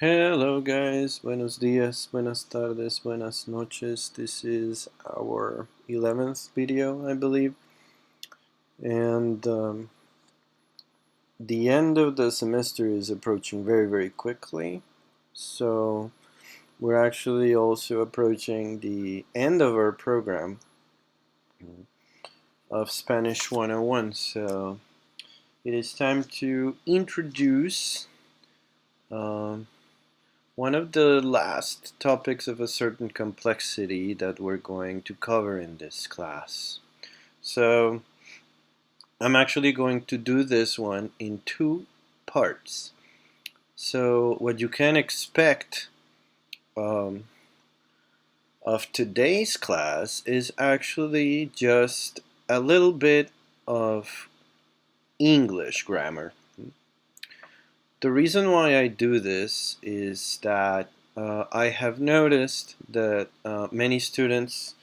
Hello guys, buenos dias, buenas tardes, buenas noches. This is our 11th video, I believe, and the end of the semester is approaching very quickly, so we're actually also approaching the end of our program of Spanish 101, so it is time to introduce um, one of the last topics of a certain complexity that we're going to cover in this class. So I'm actually going to do this one in two parts. So what you can expect um, of today's class is actually just a little bit of English grammar. The reason why I do this is that I have noticed that many students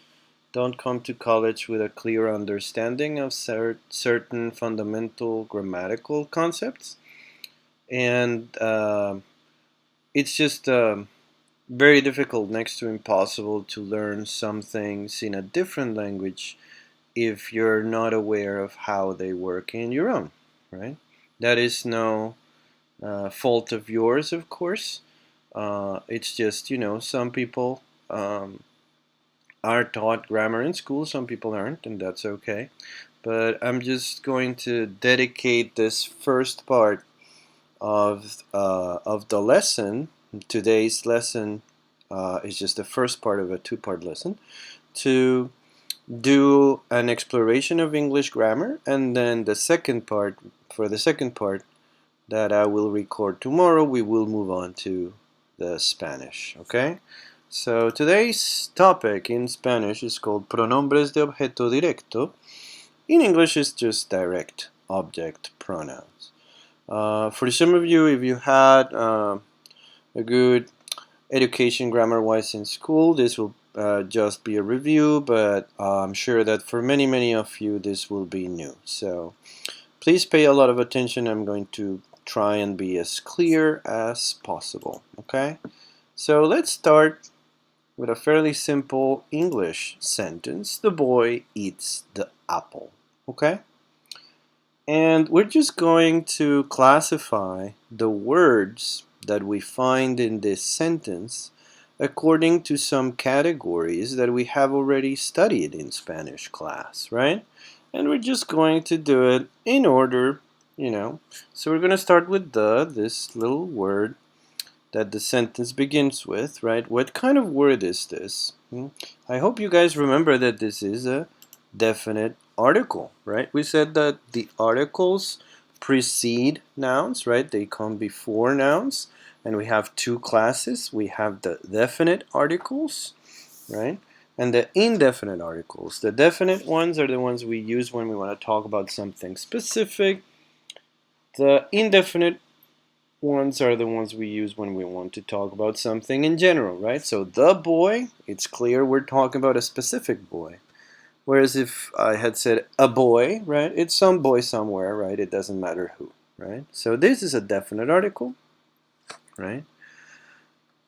don't come to college with a clear understanding of certain fundamental grammatical concepts, and it's just very difficult, next to impossible, to learn some things in a different language if you're not aware of how they work in your own, right? That is no fault of yours, of course. It's just, some people are taught grammar in school, some people aren't, and that's okay. But I'm just going to dedicate this first part of the lesson. Today's lesson is just the first part of a two-part lesson to do an exploration of English grammar, and then the second part, for the second part that I will record tomorrow, we will move on to the Spanish, okay? So today's topic in Spanish is called pronombres de objeto directo. In English, it's just direct object pronouns. For some of you, if you had a good education grammar-wise in school, this will just be a review, but I'm sure that for many of you, this will be new. So please pay a lot of attention. I'm going to try and be as clear as possible, okay? So let's start with a fairly simple English sentence. The boy eats the apple, okay? And we're just going to classify the words that we find in this sentence according to some categories that we have already studied in Spanish class, right? And we're just going to do it in order, So we're going to start with this little word that the sentence begins with, right? What kind of word is this? I hope you guys remember that this is a definite article, right? We said that the articles precede nouns, right? They come before nouns, and we have two classes. We have the definite articles, right? And the indefinite articles. The definite ones are the ones we use when we want to talk about something specific. The indefinite ones are the ones we use when we want to talk about something in general, right? So the boy, it's clear we're talking about a specific boy. Whereas if I had said a boy, right, it's some boy somewhere, right? It doesn't matter who, right? So this is a definite article, right?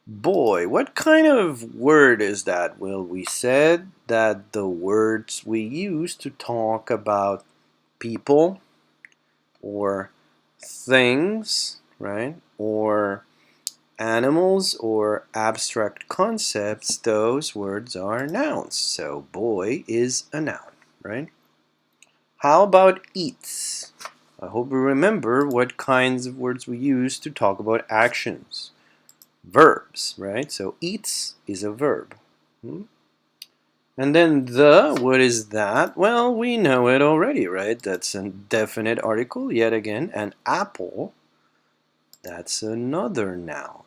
Boy, what kind of word is that? Well, we said that the words we use to talk about people or things, right, or animals or abstract concepts, those words are nouns. So boy is a noun, right? How about eats? I hope you remember what kinds of words we use to talk about actions. Verbs, right? So eats is a verb. And then what is that? Well, we know it already, right? That's a definite article, yet again. An apple, that's another noun,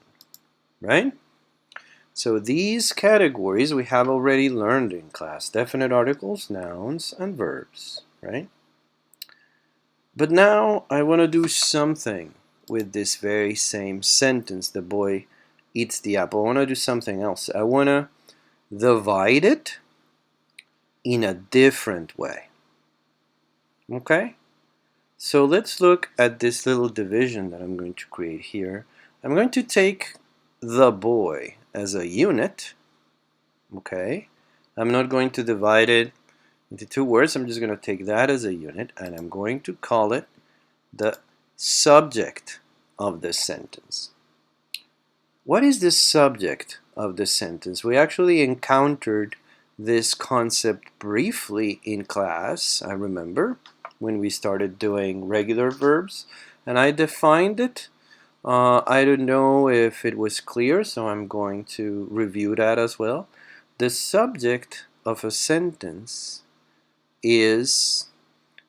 right? So these categories we have already learned in class. Definite articles, nouns, and verbs, right? But now I want to do something with this very same sentence. The boy eats the apple. I want to do something else. I want to divide it in a different way. Okay? So let's look at this little division that I'm going to create here. I'm going to take the boy as a unit, okay, I'm not going to divide it into two words. I'm just going to take that as a unit, and I'm going to call it the subject of the sentence. What is the subject of the sentence? We actually encountered this concept briefly in class, I remember, when we started doing regular verbs, and I defined it. I don't know if it was clear, so I'm going to review that as well. The subject of a sentence is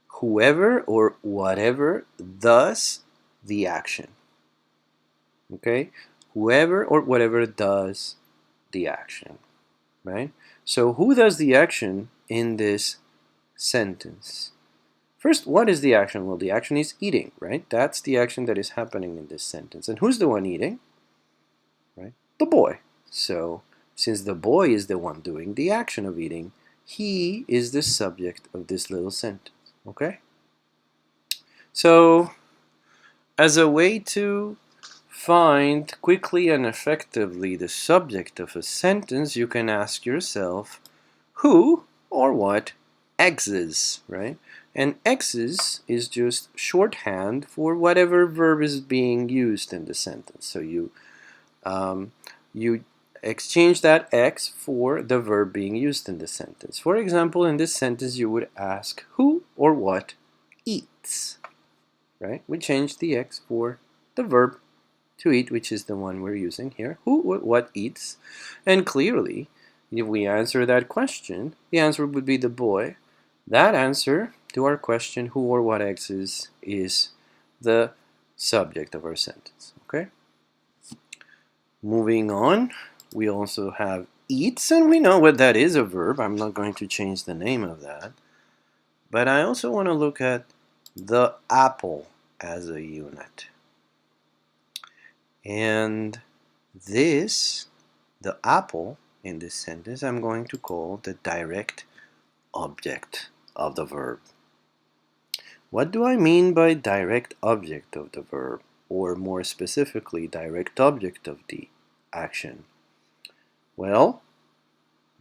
whoever or whatever does the action. Okay? Whoever or whatever does the action, right? So who does the action in this sentence? First, what is the action? Well, the action is eating, right? That's the action that is happening in this sentence. And who's the one eating? Right? The boy. So since the boy is the one doing the action of eating, he is the subject of this little sentence, okay? So as a way to find quickly and effectively the subject of a sentence, you can ask yourself who or what exes, right? And exes is just shorthand for whatever verb is being used in the sentence. So you exchange that x for the verb being used in the sentence. For example, in this sentence, you would ask who or what eats, right? We change the x for the verb to eat, which is the one we're using here. Who or what eats? And clearly, if we answer that question, the answer would be the boy. That answer to our question, who or what exes, is the subject of our sentence, okay? Moving on, we also have eats, and we know what that is, a verb. I'm not going to change the name of that. But I also want to look at the apple as a unit. And this, the apple, in this sentence, I'm going to call the direct object of the verb. What do I mean by direct object of the verb? Or more specifically, direct object of the action? Well,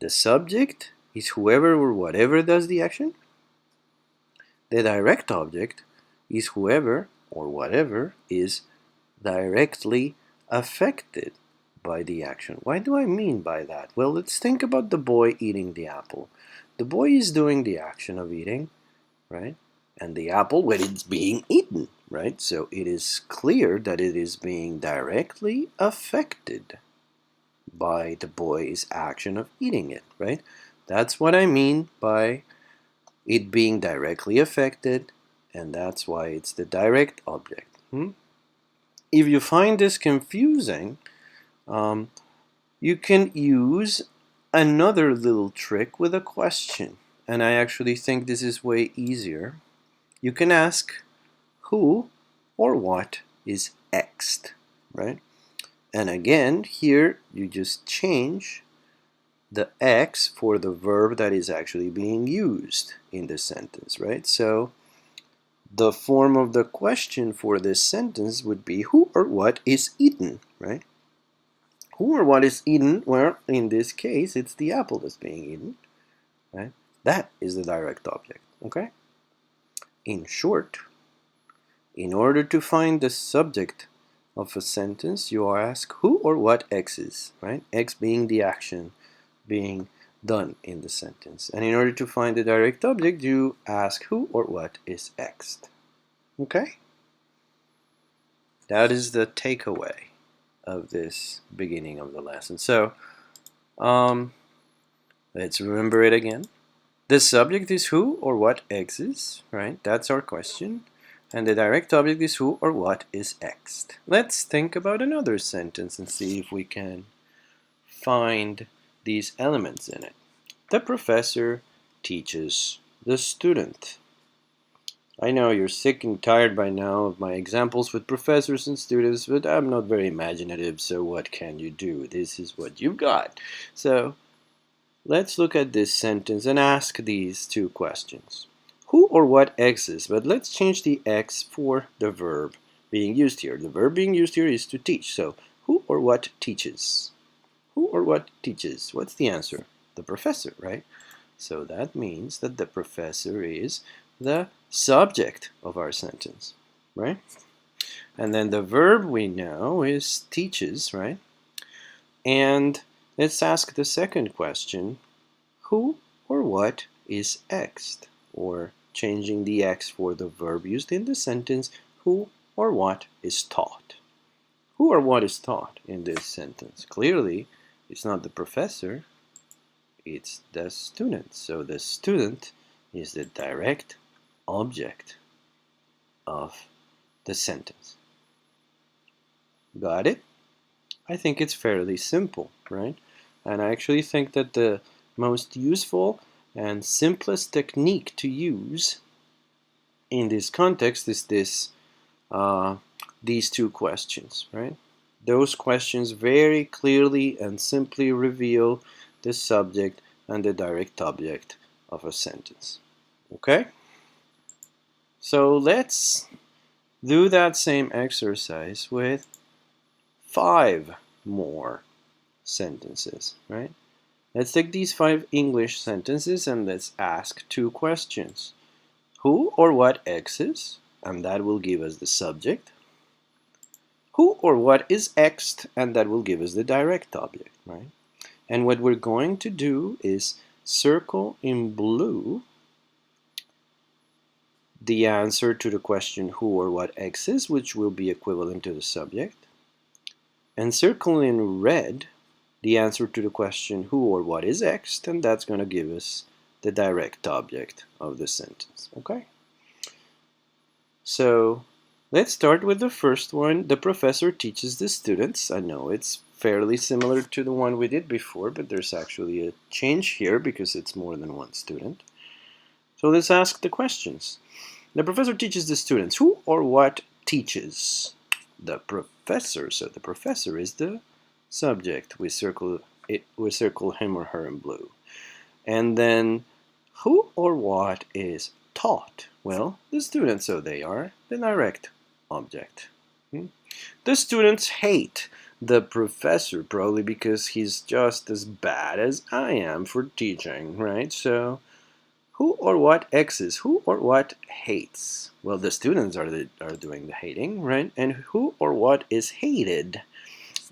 the subject is whoever or whatever does the action. The direct object is whoever or whatever is directly affected by the action. What do I mean by that? Well, let's think about the boy eating the apple. The boy is doing the action of eating, right? And the apple, when it's being eaten, right? So it is clear that it is being directly affected by the boy's action of eating it, right? That's what I mean by it being directly affected, and that's why it's the direct object. If you find this confusing, you can use another little trick with a question, and I actually think this is way easier. You can ask who or what is X'd, right? And again, here you just change the X for the verb that is actually being used in the sentence, right? So the form of the question for this sentence would be who or what is eaten, right? Who or what is eaten? Well, in this case, it's the apple that's being eaten, right? That is the direct object, okay? In short, in order to find the subject of a sentence, you ask who or what X is, right? X being the action being done in the sentence. And in order to find the direct object, you ask who or what is X'd. Okay? That is the takeaway of this beginning of the lesson. So, let's remember it again. The subject is who or what X is, right? That's our question. And the direct object is who or what is X'd. Let's think about another sentence and see if we can find these elements in it. The professor teaches the student. I know you're sick and tired by now of my examples with professors and students, but I'm not very imaginative, so what can you do? This is what you've got. So let's look at this sentence and ask these two questions. Who or what exes? But let's change the X for the verb being used here. The verb being used here is to teach. So who or or what teaches? Who or what teaches? What's the answer? The professor, right? So that means that the professor is the subject of our sentence, right? And then the verb we know is teaches, right? And let's ask the second question. Who or what is X'd? Or changing the X for the verb used in the sentence, who or what is taught? Who or what is taught in this sentence? Clearly, it's not the professor, it's the student. So the student is the direct object of the sentence. Got it? I think it's fairly simple, right? And I actually think that the most useful and simplest technique to use in this context is these two questions, right? Those questions very clearly and simply reveal the subject and the direct object of a sentence. Okay? So let's do that same exercise with 5 more sentences, right? Let's take these 5 English sentences and let's ask 2 questions. Who or what X's? And that will give us the subject. Who or what is X'd? And that will give us the direct object, right? And what we're going to do is circle in blue the answer to the question who or what X is, which will be equivalent to the subject. And circle in red the answer to the question who or what is X, and that's going to give us the direct object of the sentence. Okay? So let's start with the first one. The professor teaches the students. I know it's fairly similar to the one we did before, but there's actually a change here because it's more than one student. So let's ask the questions. The professor teaches the students. Who or what teaches? The professor. So the professor is the subject. We circle him or her in blue. And then who or what is taught? Well, the students, so they are the direct object. The students hate the professor, probably because he's just as bad as I am for teaching, right? So who or what X's? Who or what hates? Well, the students are doing the hating, right? And who or what is hated?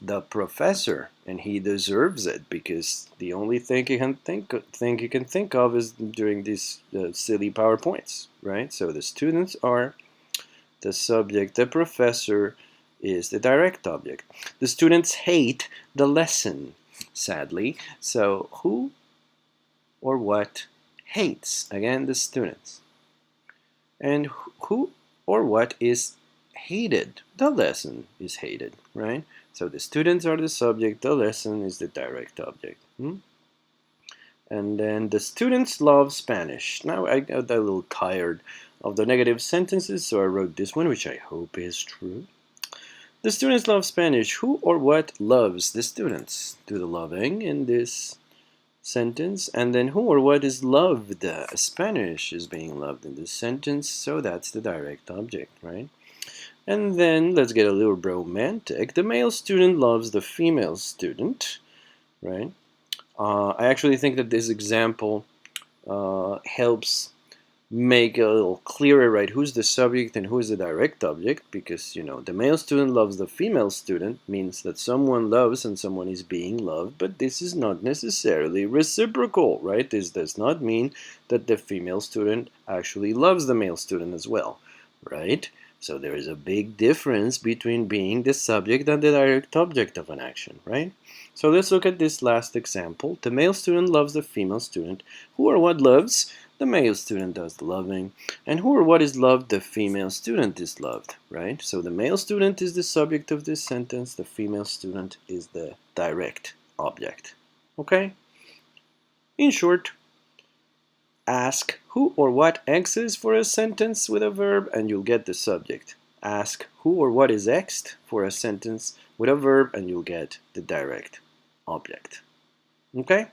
The professor, and he deserves it because the only thing he can think of is during these silly PowerPoints, right? So the students are the subject. The professor is the direct object. The students hate the lesson, sadly. So who or what hates? Again, the students. And who or what is hated? The lesson is hated, right? So the students are the subject, the lesson is the direct object. And then the students love Spanish. Now I got a little tired of the negative sentences, so I wrote this one, which I hope is true. The students love Spanish. Who or what loves the students? Do the loving in this sentence. And then who or what is loved? Spanish is being loved in this sentence, so that's the direct object, right? And then let's get a little romantic. The male student loves the female student, right? I actually think that this example helps make a little clearer, right? Who's the subject and who is the direct object? Because, you know, the male student loves the female student means that someone loves and someone is being loved, but this is not necessarily reciprocal, right? This does not mean that the female student actually loves the male student as well, right? So there is a big difference between being the subject and the direct object of an action, right? So let's look at this last example. The male student loves the female student. Who or what loves? The male student does the loving. And who or what is loved? The female student is loved, right? So the male student is the subject of this sentence. The female student is the direct object. Okay? In short, ask who or what X's for a sentence with a verb and you'll get the subject. Ask who or what is X'd for a sentence with a verb and you'll get the direct object. Okay?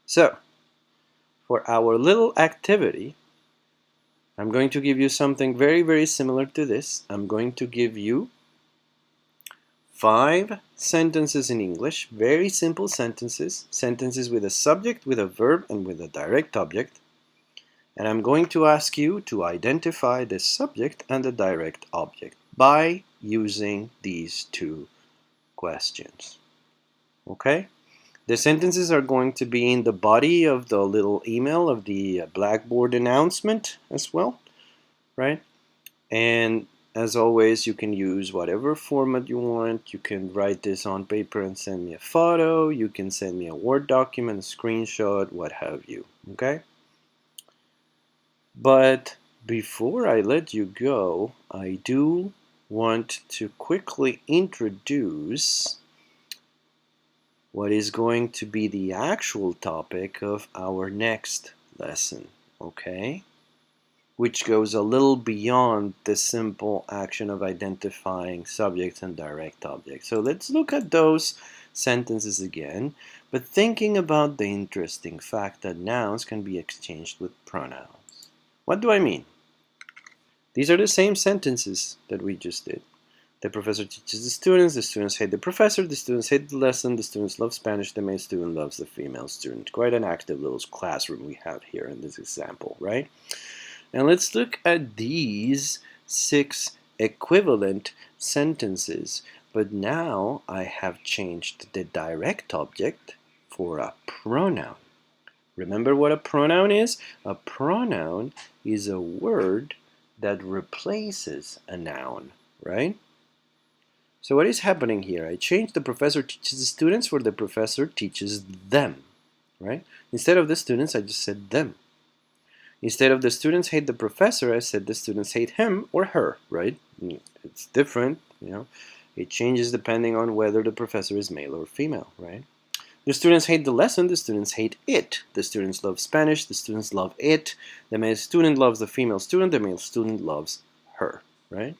So, for our little activity, I'm going to give you something very, very similar to this. I'm going to give you 5 sentences in English, very simple sentences, sentences with a subject, with a verb, and with a direct object. And I'm going to ask you to identify the subject and the direct object by using these two questions. Okay? The sentences are going to be in the body of the little email of the Blackboard announcement as well, right? And as always, you can use whatever format you want. You can write this on paper and send me a photo. You can send me a Word document, a screenshot, what have you, okay? But before I let you go, I do want to quickly introduce what is going to be the actual topic of our next lesson, okay? Which goes a little beyond the simple action of identifying subjects and direct objects. So let's look at those sentences again, but thinking about the interesting fact that nouns can be exchanged with pronouns. What do I mean? These are the same sentences that we just did. The professor teaches the students hate the professor, the students hate the lesson, the students love Spanish, the male student loves the female student. Quite an active little classroom we have here in this example, right? And let's look at these 6 equivalent sentences. But now I have changed the direct object for a pronoun. Remember what a pronoun is? A pronoun is a word that replaces a noun, right? So what is happening here? I changed the professor teaches the students for the professor teaches them, right? Instead of the students, I just said them. Instead of the students hate the professor, I said the students hate him or her, right? It's different, you know. It changes depending on whether the professor is male or female, right? The students hate the lesson, the students hate it. The students love Spanish, the students love it. The male student loves the female student, the male student loves her, right?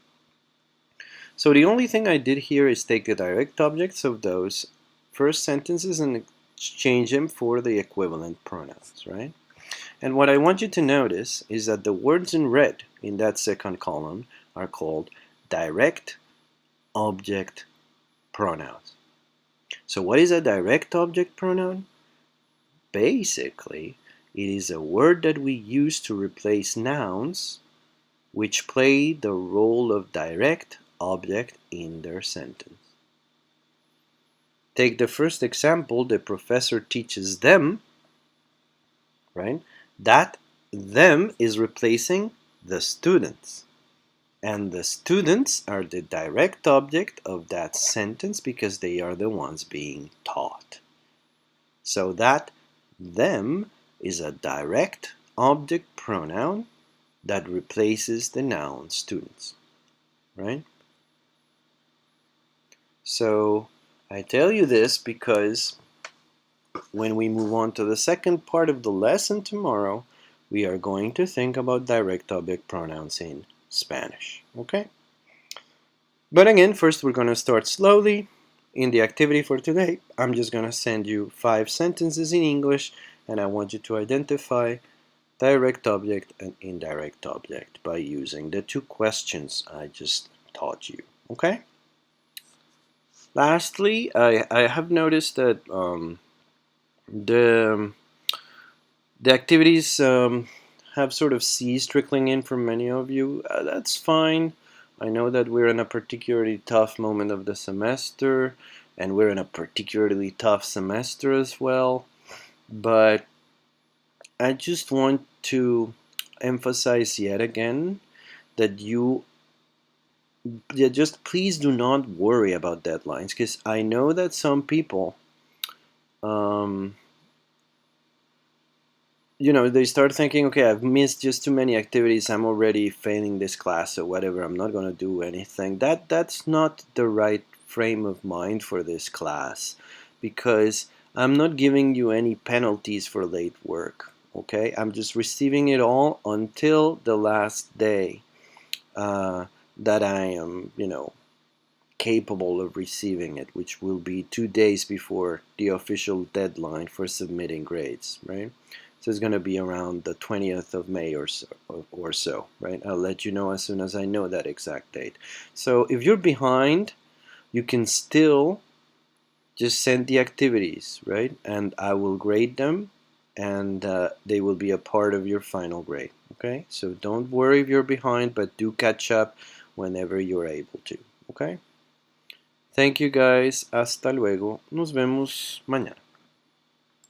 So the only thing I did here is take the direct objects of those first sentences and exchange them for the equivalent pronouns, right? And what I want you to notice is that the words in red in that second column are called direct object pronouns. So what is a direct object pronoun? Basically, it is a word that we use to replace nouns which play the role of direct object in their sentence. Take the first example, the professor teaches them, right? That them is replacing the students. And the students are the direct object of that sentence because they are the ones being taught. So that them is a direct object pronoun that replaces the noun students, right? So I tell you this because when we move on to the second part of the lesson tomorrow, we are going to think about direct object pronouns in Spanish, okay? But again, first we're going to start slowly. In the activity for today, I'm just going to send you 5 sentences in English, and I want you to identify direct object and indirect object by using the 2 questions I just taught you, okay? Lastly, I have noticed that the activities have sort of ceased trickling in from many of you. That's fine. I know that we're in a particularly tough moment of the semester, and we're in a particularly tough semester as well. But I just want to emphasize yet again that just please do not worry about deadlines, because I know that some people they start thinking, okay, I've missed just too many activities, I'm already failing this class or whatever, I'm not going to do anything. That's not the right frame of mind for this class, because I'm not giving you any penalties for late work, okay? I'm just receiving it all until the last day that I am, capable of receiving it, which will be 2 days before the official deadline for submitting grades, right? So it's going to be around the 20th of May or so, right? I'll let you know as soon as I know that exact date. So if you're behind, you can still just send the activities, right? And I will grade them, and they will be a part of your final grade, okay? So don't worry if you're behind, but do catch up whenever you're able to, okay? Thank you guys. Hasta luego. Nos vemos mañana.